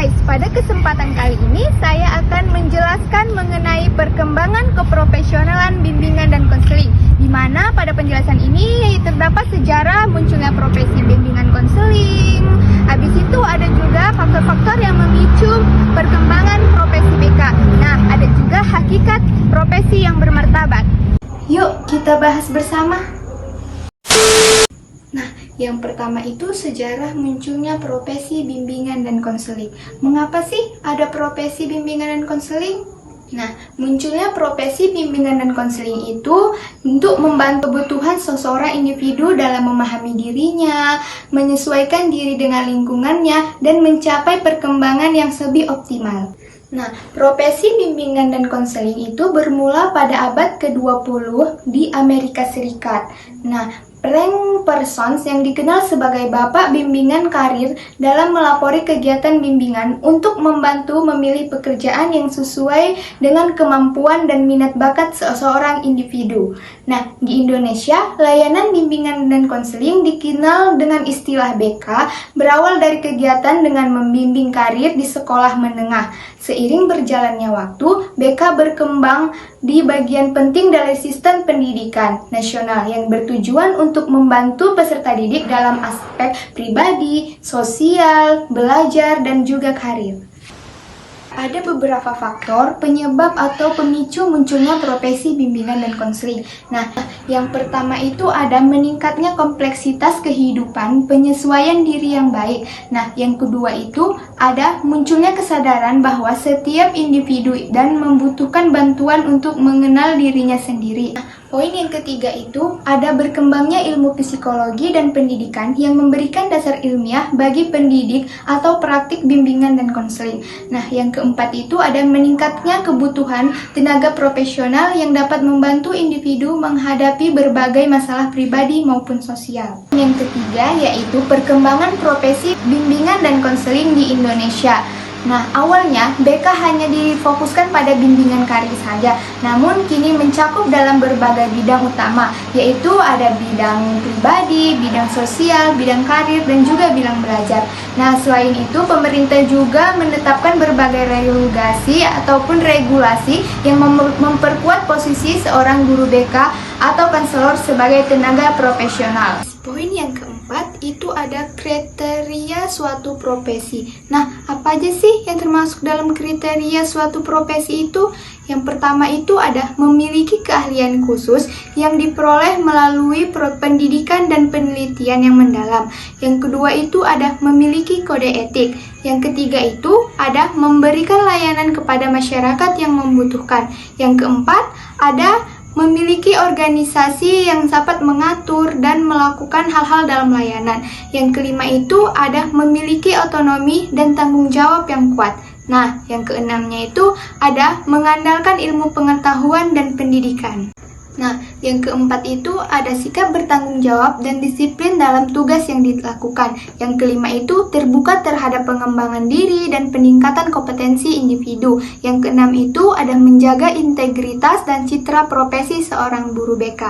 guys, pada kesempatan kali ini saya akan menjelaskan mengenai perkembangan keprofesionalan bimbingan dan konseling, di mana pada penjelasan ini terdapat sejarah munculnya profesi bimbingan konseling. Habis itu ada juga faktor-faktor yang memicu perkembangan profesi BK. Nah, ada juga hakikat profesi yang bermartabat. Yuk kita bahas bersama. Nah, yang pertama itu sejarah munculnya profesi bimbingan dan konseling. Mengapa sih ada profesi bimbingan dan konseling? Nah, munculnya profesi bimbingan dan konseling itu untuk membantu kebutuhan seseorang individu dalam memahami dirinya, menyesuaikan diri dengan lingkungannya, dan mencapai perkembangan yang lebih optimal. Nah, profesi bimbingan dan konseling itu bermula pada abad ke-20 di Amerika Serikat. Nah, Frank Parsons yang dikenal sebagai bapak bimbingan karir dalam melapori kegiatan bimbingan untuk membantu memilih pekerjaan yang sesuai dengan kemampuan dan minat bakat seseorang individu. Nah, di Indonesia, layanan bimbingan dan konseling dikenal dengan istilah BK, berawal dari kegiatan dengan membimbing karir di sekolah menengah. Seiring berjalannya waktu, BK berkembang di bagian penting dari sistem pendidikan nasional yang bertujuan untuk membantu peserta didik dalam aspek pribadi, sosial, belajar, dan juga karir. Ada beberapa faktor penyebab atau pemicu munculnya profesi bimbingan dan konseling. Nah, yang pertama itu ada meningkatnya kompleksitas kehidupan, penyesuaian diri yang baik. Nah, yang kedua itu ada munculnya kesadaran bahwa setiap individu dan membutuhkan bantuan untuk mengenal dirinya sendiri. Nah, poin yang ketiga itu ada berkembangnya ilmu psikologi dan pendidikan yang memberikan dasar ilmiah bagi pendidik atau praktik bimbingan dan konseling. Nah, yang keempat itu ada meningkatnya kebutuhan tenaga profesional yang dapat membantu individu menghadapi berbagai masalah pribadi maupun sosial. Yang ketiga yaitu perkembangan profesi bimbingan dan konseling di Indonesia. Nah, awalnya BK hanya difokuskan pada bimbingan karir saja, namun kini mencakup dalam berbagai bidang utama, yaitu ada bidang pribadi, bidang sosial, bidang karir, dan juga bidang belajar. Nah, selain itu, pemerintah juga menetapkan berbagai regulasi yang memperkuat posisi seorang guru BK atau konselor sebagai tenaga profesional. Poin yang keempat itu ada kriteria suatu profesi. Nah, apa aja sih yang termasuk dalam kriteria suatu profesi itu? Yang pertama itu ada memiliki keahlian khusus yang diperoleh melalui pendidikan dan penelitian yang mendalam. Yang kedua itu ada memiliki kode etik. Yang ketiga itu ada memberikan layanan kepada masyarakat yang membutuhkan. Yang keempat ada memiliki organisasi yang dapat mengatur dan melakukan hal-hal dalam layanan. Yang kelima itu ada memiliki otonomi dan tanggung jawab yang kuat. Nah, yang keenamnya itu ada mengandalkan ilmu pengetahuan dan pendidikan. Nah, yang keempat itu ada sikap bertanggung jawab dan disiplin dalam tugas yang dilakukan. Yang kelima itu terbuka terhadap pengembangan diri dan peningkatan kompetensi individu. Yang keenam itu ada menjaga integritas dan citra profesi seorang guru BK.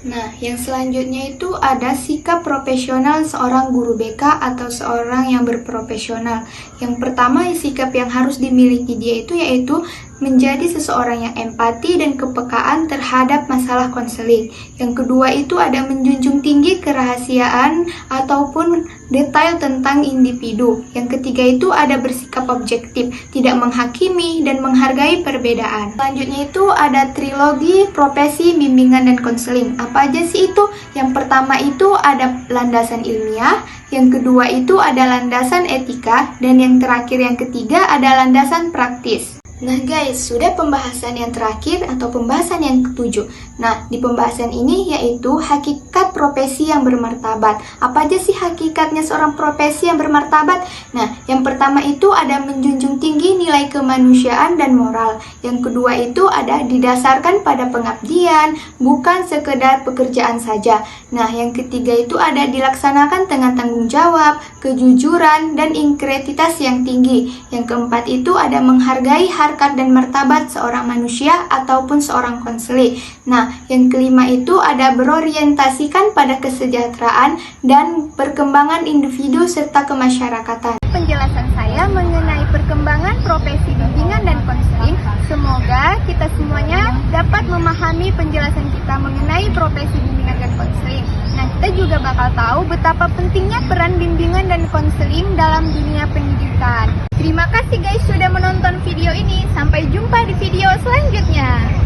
Nah, yang selanjutnya itu ada sikap profesional seorang guru BK atau seorang yang berprofesional. Yang pertama, sikap yang harus dimiliki dia itu yaitu menjadi seseorang yang empati dan kepekaan terhadap masalah konseling. Yang kedua itu ada menjunjung tinggi kerahasiaan ataupun detail tentang individu. Yang ketiga itu ada bersikap objektif, tidak menghakimi dan menghargai perbedaan. Selanjutnya itu ada trilogi profesi bimbingan dan konseling. Apa aja sih itu? Yang pertama itu ada landasan ilmiah, yang kedua itu ada landasan etika, dan yang terakhir yang ketiga ada landasan praktis. Nah guys, sudah pembahasan yang terakhir atau pembahasan yang ketujuh. Nah, di pembahasan ini yaitu hakikat profesi yang bermartabat. Apa aja sih hakikatnya seorang profesi yang bermartabat? Nah, yang pertama itu ada menjunjung tinggi nilai kemanusiaan dan moral. Yang kedua itu ada didasarkan pada pengabdian, bukan sekedar pekerjaan saja. Nah, yang ketiga itu ada dilaksanakan dengan tanggung jawab, kejujuran, dan integritas yang tinggi. Yang keempat itu ada menghargai harkat dan martabat seorang manusia ataupun seorang konseling. Nah, yang kelima itu ada berorientasikan pada kesejahteraan dan perkembangan individu serta kemasyarakatan. Penjelasan saya mengenai profesi bimbingan dan konseling. Semoga kita semuanya dapat memahami penjelasan kita mengenai profesi bimbingan dan konseling. Nah, kita juga bakal tahu betapa pentingnya peran bimbingan dan konseling dalam dunia pendidikan. Terima kasih guys sudah menonton video ini. Sampai jumpa di video selanjutnya.